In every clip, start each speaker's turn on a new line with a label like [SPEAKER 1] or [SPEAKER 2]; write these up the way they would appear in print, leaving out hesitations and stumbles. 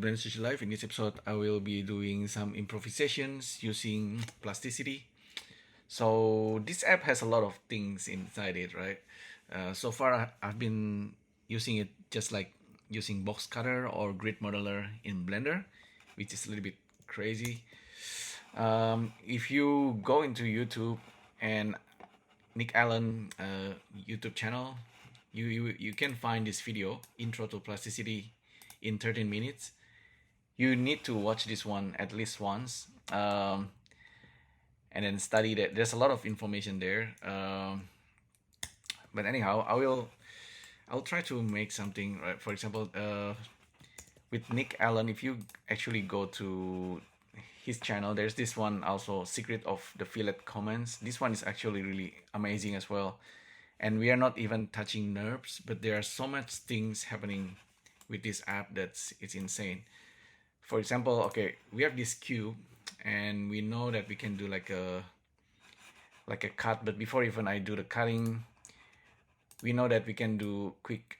[SPEAKER 1] Plasticity Live. In this episode, I will be doing some improvisations using Plasticity. So this app has a lot of things inside it, right? So far, I've been using it just like using BoxCutter or GridModeler in Blender, which is a little bit crazy. If you go into YouTube and Nick Allen YouTube channel, you can find this video, Intro to Plasticity, in 13 minutes. You need to watch this one at least once, and then study that. There's a lot of information there. But anyhow, I'll try to make something. Right? For example, with Nick Allen, if you actually go to his channel, there's this one also, Secret of the Fillet Comments. This one is actually really amazing as well. And we are not even touching NURBS, but there are so much things happening with this app that's it's insane. For example, okay, we have this cube and we know that we can do like a cut, but before even I do the cutting, we know that we can do quick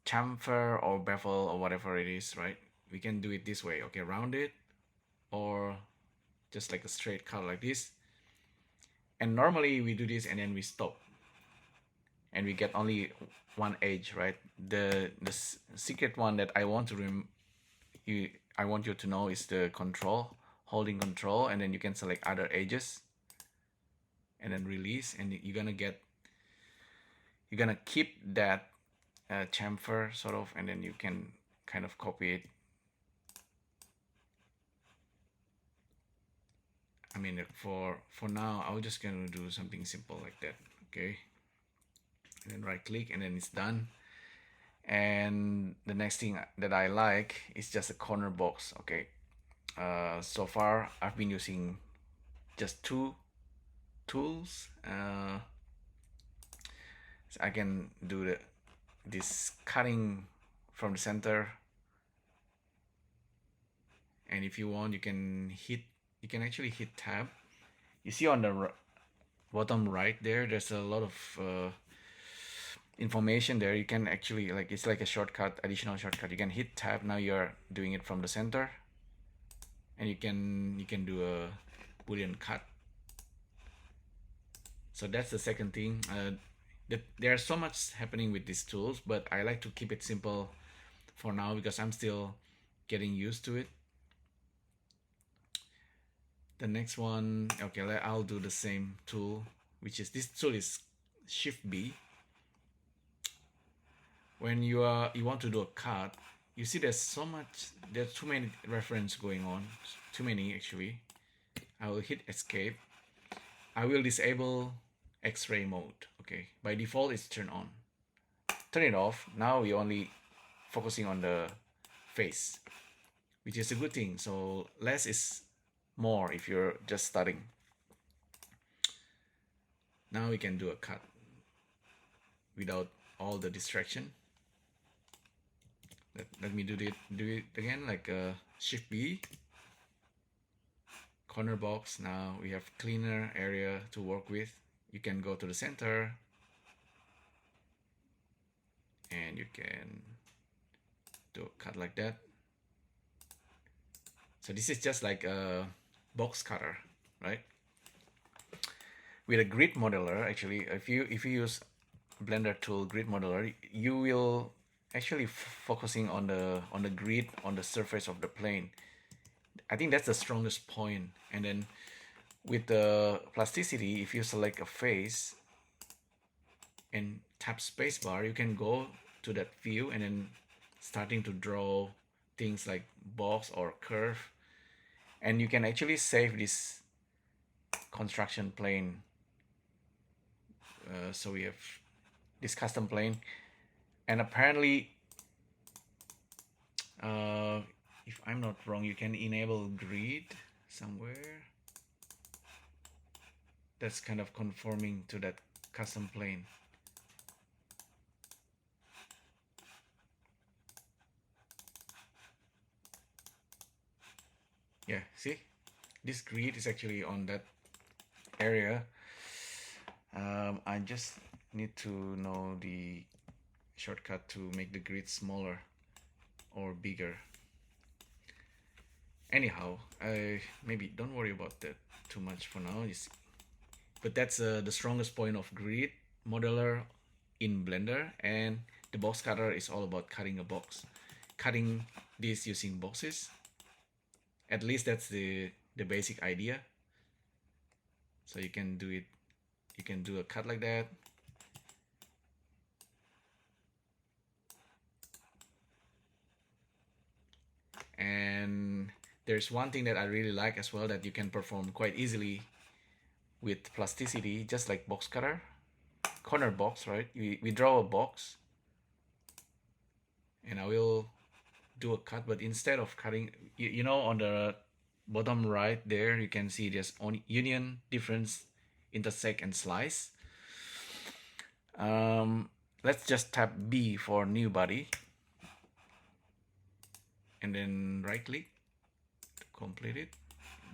[SPEAKER 1] chamfer or bevel or whatever it is, right? We can do it this way, okay, round it or just like a straight cut like this. And normally we do this and then we stop and we get only one edge, right? The secret one that I want to I want you to know is the control, holding control, and then you can select other edges and then release, and you're gonna keep that chamfer sort of, and then you can kind of copy it. I mean, for now, I'm just gonna do something simple like that, okay? And then right click, and then it's done. And the next thing that I like is just a corner box, okay? So far, I've been using just two tools. So I can do this cutting from the center, and if you want, you can actually hit tab. You see on the bottom right there, there's a lot of information there. You can actually, like, it's like a shortcut, additional shortcut. You can hit tab. Now you're doing it from the center, and you can do a Boolean cut. So that's the second thing. There's so much happening with these tools, but I like to keep it simple for now because I'm still getting used to it. The next one, okay, I'll do the same tool, which is this tool is Shift B. When you want to do a cut, you see there's too many reference going on, too many actually. I will hit escape. I will disable X-ray mode. Okay, by default it's turned on. Turn it off. Now we're only focusing on the face, which is a good thing. So less is more if you're just starting. Now we can do a cut without all the distraction. Let me do it again, like Shift B, corner box. Now we have cleaner area to work with. You can go to the center and you can do a cut like that. So this is just like a box cutter, right? With a grid modeler, actually, if you use Blender tool grid modeler, you will actually focusing on the grid on the surface of the plane. I think that's the strongest point. And then with the plasticity, if you select a face and tap spacebar, you can go to that view and then starting to draw things like box or curve, and you can actually save this construction plane. So we have this custom plane, and apparently if I'm not wrong, you can enable grid somewhere that's kind of conforming to that custom plane. Yeah, see, this grid is actually on that area. I just need to know the shortcut to make the grid smaller. or bigger. Anyhow, maybe don't worry about that too much for now. But that's the strongest point of Grid Modeler in Blender, and the box cutter is all about cutting a box, cutting this using boxes. At least that's the basic idea. So you can do it, you can do a cut like that. And there's one thing that I really like as well that you can perform quite easily with plasticity, just like box cutter, corner box, right? We draw a box, and I will do a cut, but instead of cutting, you know, on the bottom right there, you can see there's union, difference, intersect, and slice. Let's just tap B for new body, and then right click to complete it.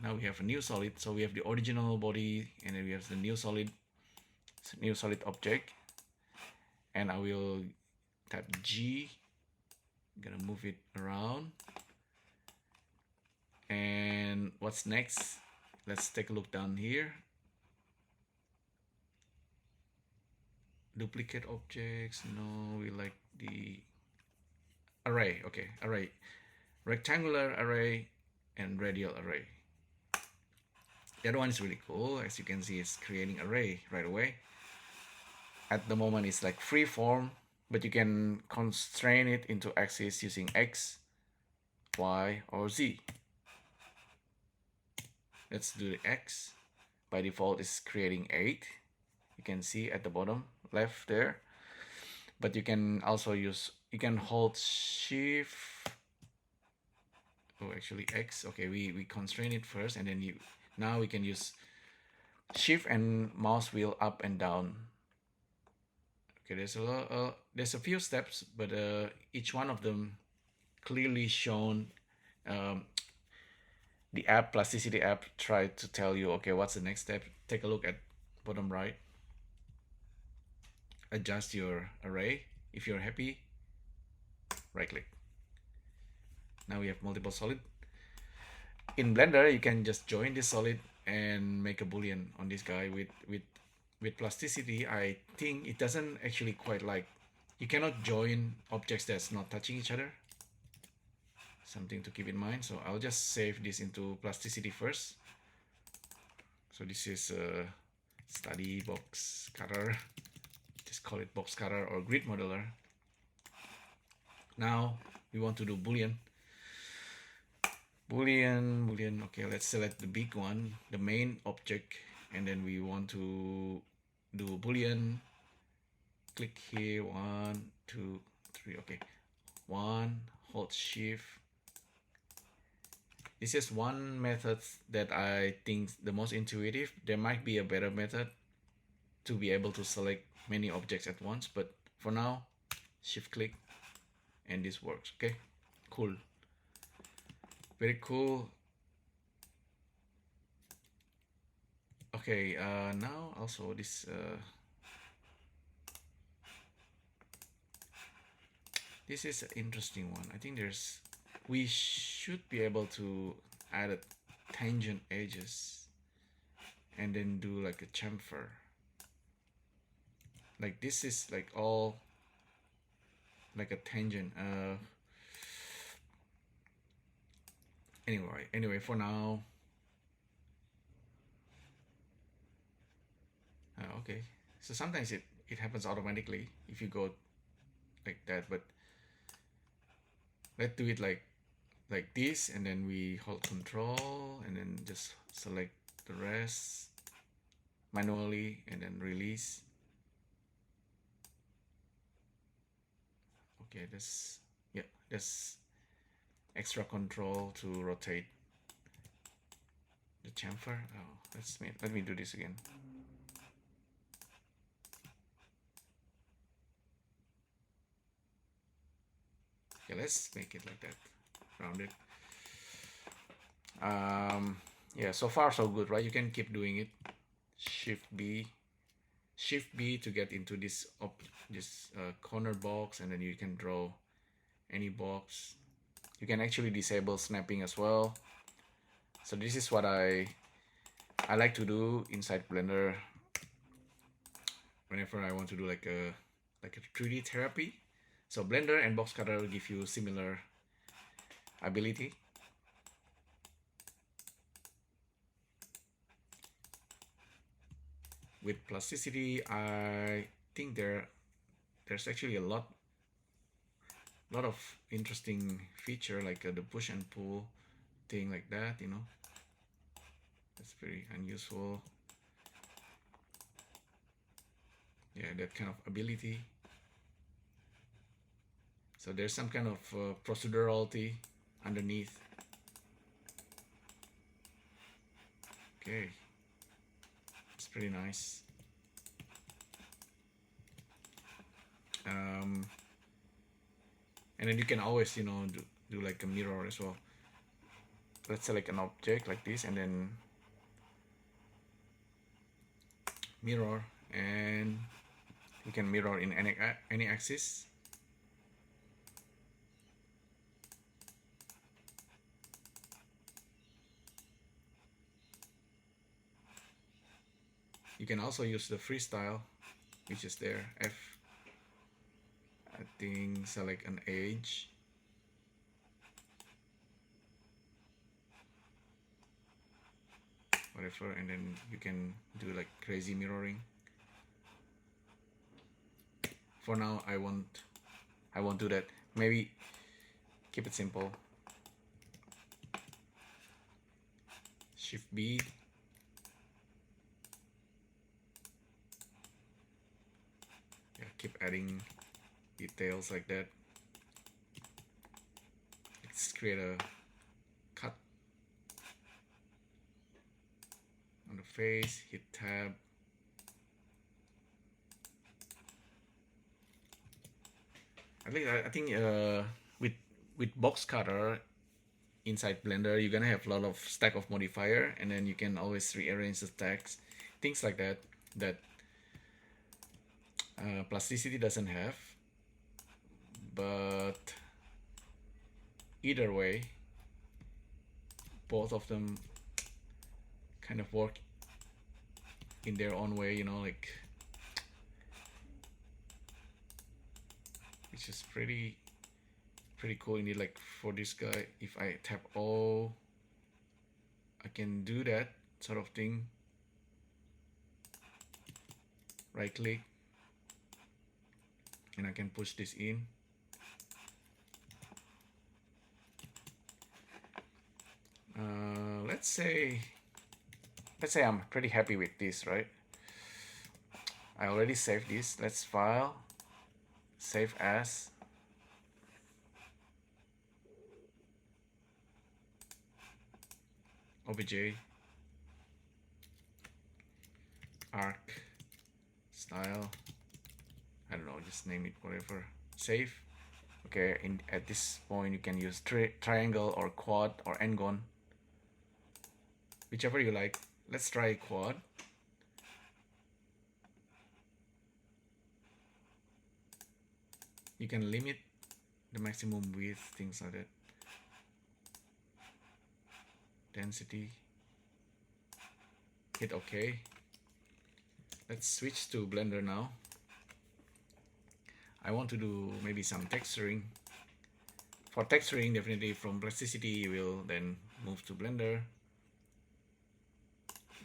[SPEAKER 1] Now we have a new solid. So we have the original body, and then we have the new solid object. And I will tap G. I'm gonna move it around. And what's next? Let's take a look down here. Duplicate objects. No, we like the array. Okay, array. Rectangular array and radial array. The other one is really cool. As you can see, it's creating array right away. At the moment, it's like free form, but you can constrain it into axis using X, Y, or Z. Let's do the X. By default, it's creating 8. You can see at the bottom left there. But you can also use, you can hold Shift. Oh, actually X. Okay, we constrain it first, and then now we can use Shift and mouse wheel up and down. Okay, there's a few steps, but each one of them clearly shown. The app, Plasticity app, tried to tell you, okay, what's the next step? Take a look at bottom right. Adjust your array. If you're happy, right click. Now we have multiple solid. In Blender, you can just join this solid and make a Boolean on this guy. With plasticity, I think it doesn't actually quite like, you cannot join objects that's not touching each other. Something to keep in mind. So I'll just save this into plasticity first. So this is a study box cutter. Just call it box cutter or grid modeler. Now we want to do Boolean. Boolean. Okay, let's select the big one, the main object, and then we want to do Boolean. Click here, 1, 2, 3. Okay, 1, hold Shift. This is one method that I think the most intuitive. There might be a better method to be able to select many objects at once, but for now, Shift click, and this works. Okay, cool. Very cool. Okay, now also this this is an interesting one. I think we should be able to add a tangent edges and then do like a chamfer. Like this is like all like a tangent. Anyway, for now. Okay, so sometimes it happens automatically if you go like that, but let's do it like this, and then we hold Control and then just select the rest manually and then release. Okay, that's extra control to rotate the chamfer. Oh, let me do this again. Okay, let's make it like that, rounded. Yeah, so far so good, right? You can keep doing it. Shift B to get into this corner box, and then you can draw any box. You can actually disable snapping as well. So this is what I like to do inside Blender whenever I want to do like a 3D therapy. So Blender and BoxCutter will give you similar ability. With plasticity, I think there's actually a lot of interesting feature, like the push and pull thing like that, you know. That's pretty unusual. Yeah, that kind of ability. So there's some kind of procedurality underneath. Okay, it's pretty nice. And then you can always, you know, do like a mirror as well. Let's select an object like this and then mirror, and you can mirror in any axis. You can also use the freestyle, which is there. F, I think, select an edge. Whatever, and then you can do like crazy mirroring. For now, I won't do that. Maybe keep it simple. Shift B. Yeah, keep adding details like that. Let's create a cut on the face, hit tab. I think with BoxCutter inside Blender, you're gonna have a lot of stack of modifier, and then you can always rearrange the stacks, things like that Plasticity doesn't have. But either way, both of them kind of work in their own way, you know, like, which is pretty cool indeed. Like for this guy, if I tap O, I can do that sort of thing. Right click, and I can push this in. Let's say I'm pretty happy with this, right? I already saved this. Let's file, save as. OBJ, arc, style, I don't know, just name it whatever. Save. Okay, at this point you can use triangle or quad or n-gon, whichever you like. Let's try quad. You can limit the maximum width, things like that. Density. Hit OK. Let's switch to Blender now. I want to do maybe some texturing. For texturing, definitely from Plasticity, you will then move to Blender.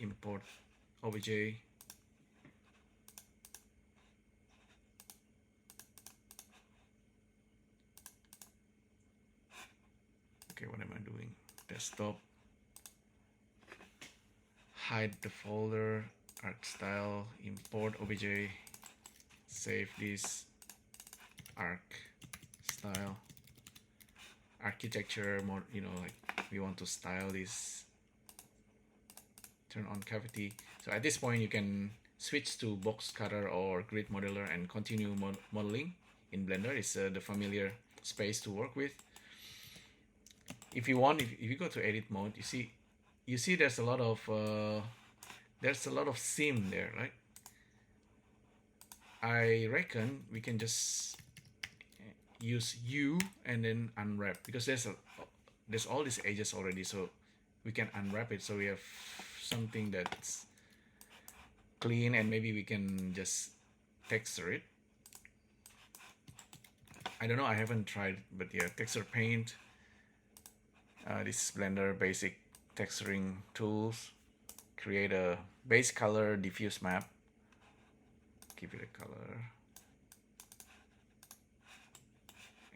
[SPEAKER 1] Import OBJ. Okay, what am I doing? Desktop. Hide the folder, art style, import OBJ, save this, arc style, architecture, more, you know, like we want to style this, turn on cavity. So at this point you can switch to BoxCutter or GridModeler and continue modeling in Blender. It's the familiar space to work with. If you want, if you go to edit mode, you see there's a lot of seam there, right? I reckon we can just use U and then unwrap, because there's there's all these edges already, so we can unwrap it so we have something that's clean, and maybe we can just texture it. I don't know, I haven't tried, but yeah, texture paint. This Blender basic texturing tools. Create a base color diffuse map. Give it a color.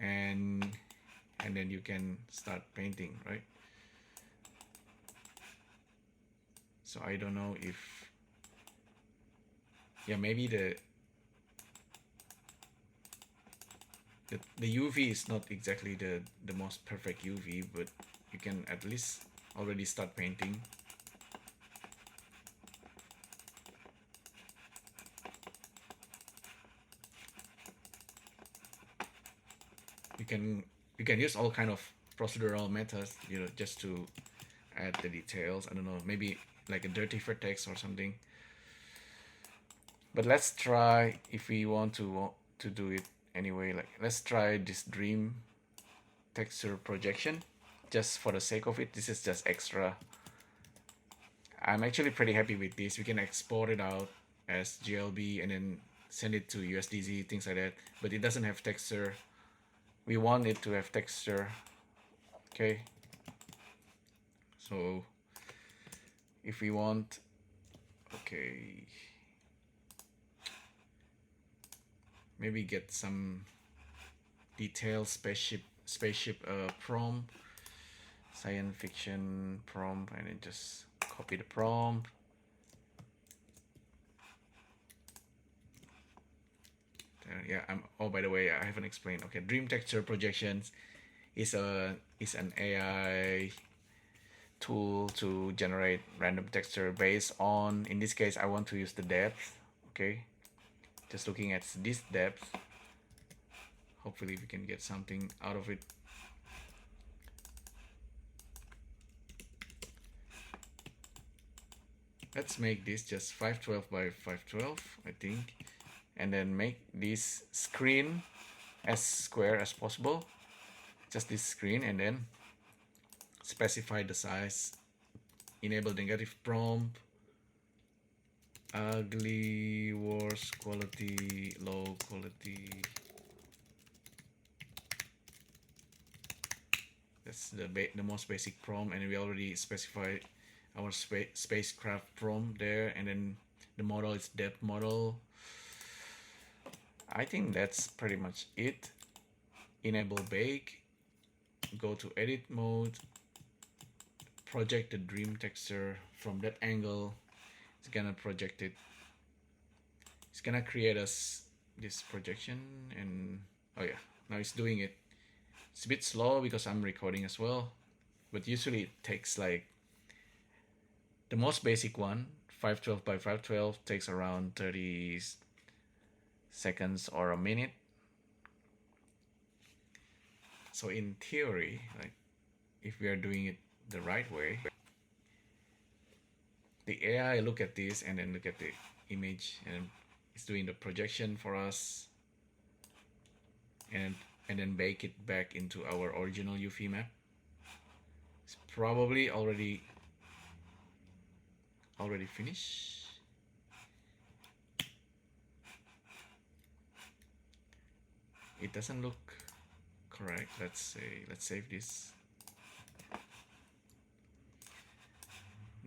[SPEAKER 1] And then you can start painting, right? So I don't know if, yeah, maybe the UV is not exactly the most perfect UV, but you can at least already start painting. You can use all kind of procedural methods, you know, just to add the details. I don't know, maybe like a dirty vertex or something. But let's try, if we want to do it anyway, like let's try this dream texture projection just for the sake of it. This is just extra. I'm actually pretty happy with this. We can export it out as GLB and then send it to USDZ, things like that, but it doesn't have texture. We want it to have texture. Okay, so if we want, okay, maybe get some detailed spaceship prompt, science fiction prompt, and then just copy the prompt. Yeah, oh, by the way, I haven't explained. Okay, dream texture projections is an AI tool to generate random texture based on, in this case I want to use the depth. Okay, just looking at this depth, hopefully we can get something out of it. Let's make this just 512 by 512, I think, and then make this screen as square as possible, just this screen, and then specify the size, enable negative prompt, ugly, worse quality, low quality. That's the most basic prompt, and we already specified our spacecraft prompt there, and then the model is depth model. I think that's pretty much it. Enable bake, go to edit mode, project the dream texture from that angle. It's gonna project it. It's gonna create us this projection, and oh yeah, now it's doing it. It's a bit slow because I'm recording as well, but usually it takes like, the most basic one, 512 by 512, takes around 30 seconds or a minute. So in theory, like if we are doing it the right way, the AI look at this and then look at the image, and it's doing the projection for us, and then bake it back into our original UV map. It's probably already finished. It doesn't look correct. Let's save this.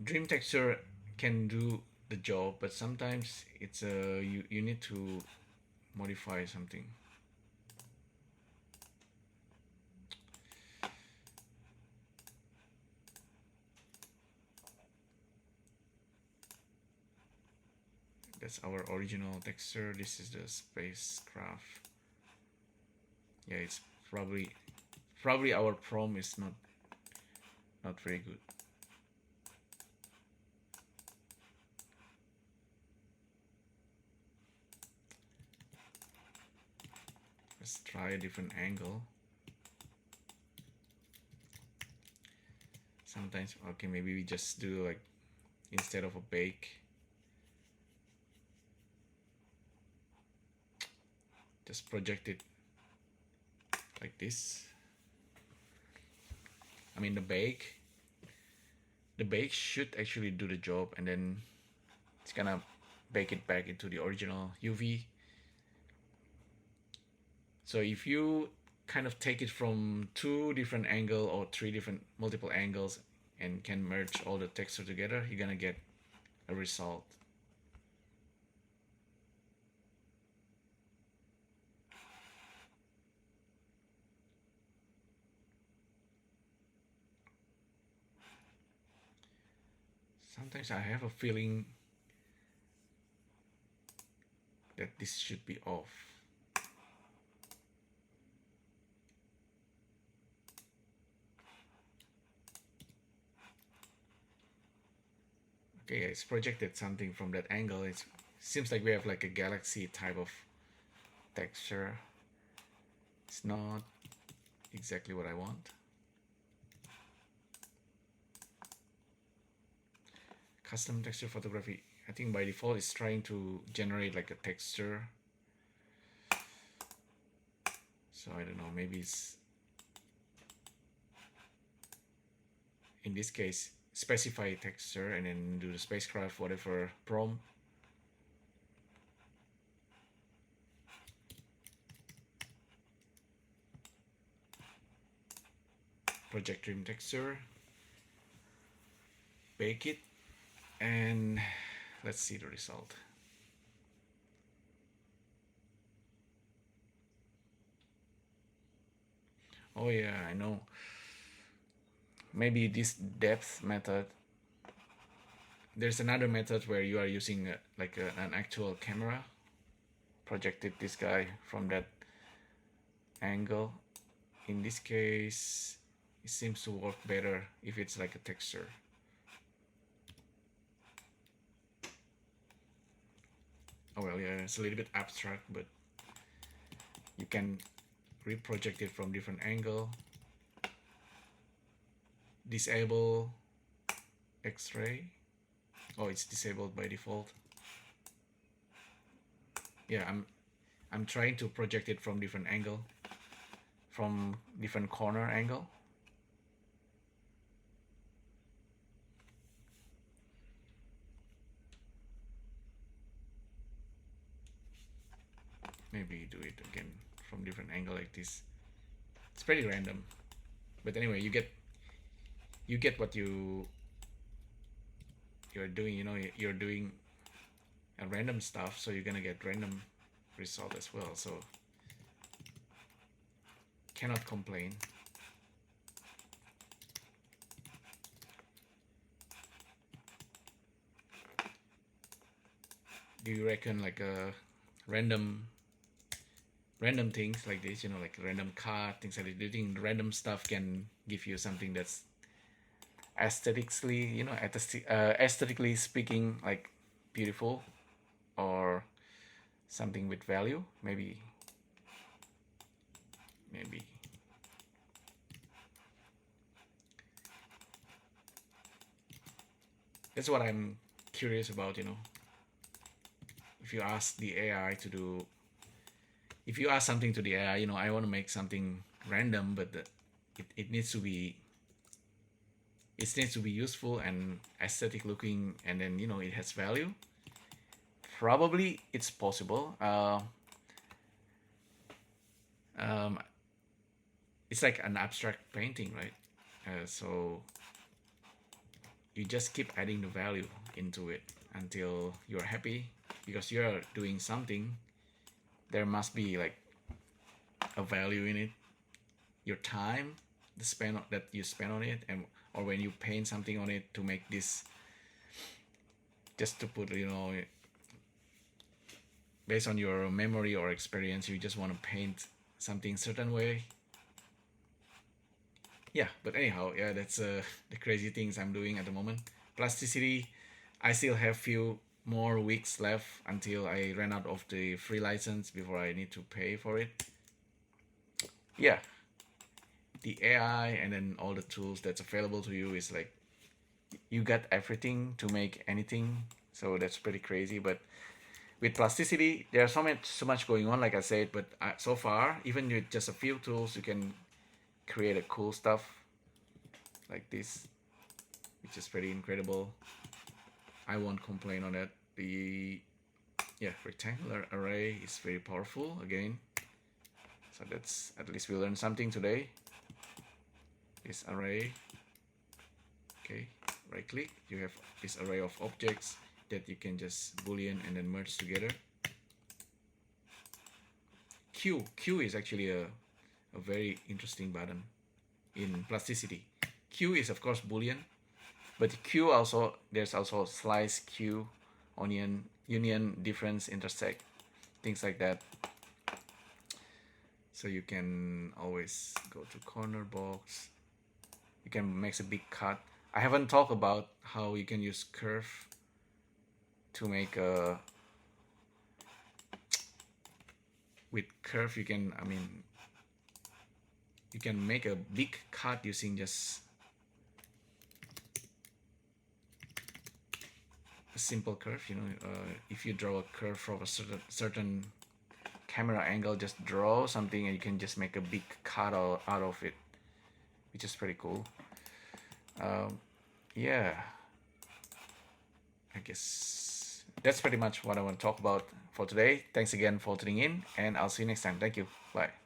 [SPEAKER 1] Dream texture can do the job, but sometimes it's you need to modify something. That's our original texture. This is the spacecraft. Yeah, it's probably our prompt is not very good. Let's try a different angle. Sometimes, okay, maybe we just do like, instead of a bake, just project it like this. mean the bake should actually do the job, and then it's gonna bake it back into the original UV. So if you kind of take it from 2 different angles or 3 different multiple angles and can merge all the texture together, you're gonna get a result. Sometimes I have a feeling that this should be off. Okay, it's projected something from that angle. It seems like we have like a galaxy type of texture. It's not exactly what I want. Custom texture photography, I think by default it's trying to generate like a texture. So I don't know, maybe it's, in this case, specify texture and then do the spacecraft, whatever prompt. Project trim texture, bake it, and let's see the result. Oh yeah, I know. Maybe this depth method. There's another method where you are using an actual camera, projected this guy from that angle. In this case, it seems to work better if it's like a texture. Oh well, yeah, it's a little bit abstract, but you can reproject it from different angle. Disable X-ray. Oh, it's disabled by default. Yeah, I'm trying to project it from different angle, from different corner angle. Maybe do it again from different angle like this. It's pretty random, but anyway, you get what you're doing. You know, you're doing a random stuff, so you're gonna get random result as well. So cannot complain. Do you reckon like a random things like this, you know, like random card, things like that, do you think random stuff can give you something that's aesthetically, you know, aesthetically speaking, like beautiful, or something with value? Maybe that's what I'm curious about, you know. If you ask the AI to do, if you ask something to the AI, you know, I want to make something random, but it needs to be, it needs to be useful and aesthetic looking, and then, you know, it has value. Probably it's possible. It's like an abstract painting, right? So you just keep adding the value into it until you're happy, because you're doing something. There must be like a value in it. Your time, the spend that you spend on it, and or when you paint something on it to make this, just to put, you know, based on your memory or experience, you just want to paint something certain way. Yeah, but anyhow, yeah, that's the crazy things I'm doing at the moment. Plasticity, I still have few more weeks left until I run out of the free license before I need to pay for it. Yeah, the AI and then all the tools that's available to you is like, you got everything to make anything. So that's pretty crazy. But with plasticity, there's so much going on, like I said. But so far, even with just a few tools, you can create a cool stuff. like this, which is pretty incredible. I won't complain on that. The rectangular array is very powerful again. So that's, at least we learned something today. This array. Okay, right click, you have this array of objects that you can just boolean and then merge together. Q is actually a very interesting button in plasticity. Q is of course boolean, but Q also, there's also slice, Q, onion, union, difference, intersect, things like that. So you can always go to corner box. You can make a big cut. I haven't talked about how you can use curve to make a, with curve you can, you can make a big cut using just a simple curve. If you draw a curve from a certain camera angle, just draw something and you can just make a big cut out of it, which is pretty cool. Yeah, I guess that's pretty much what I want to talk about for today. Thanks again for tuning in, and I'll see you next time. Thank you. Bye.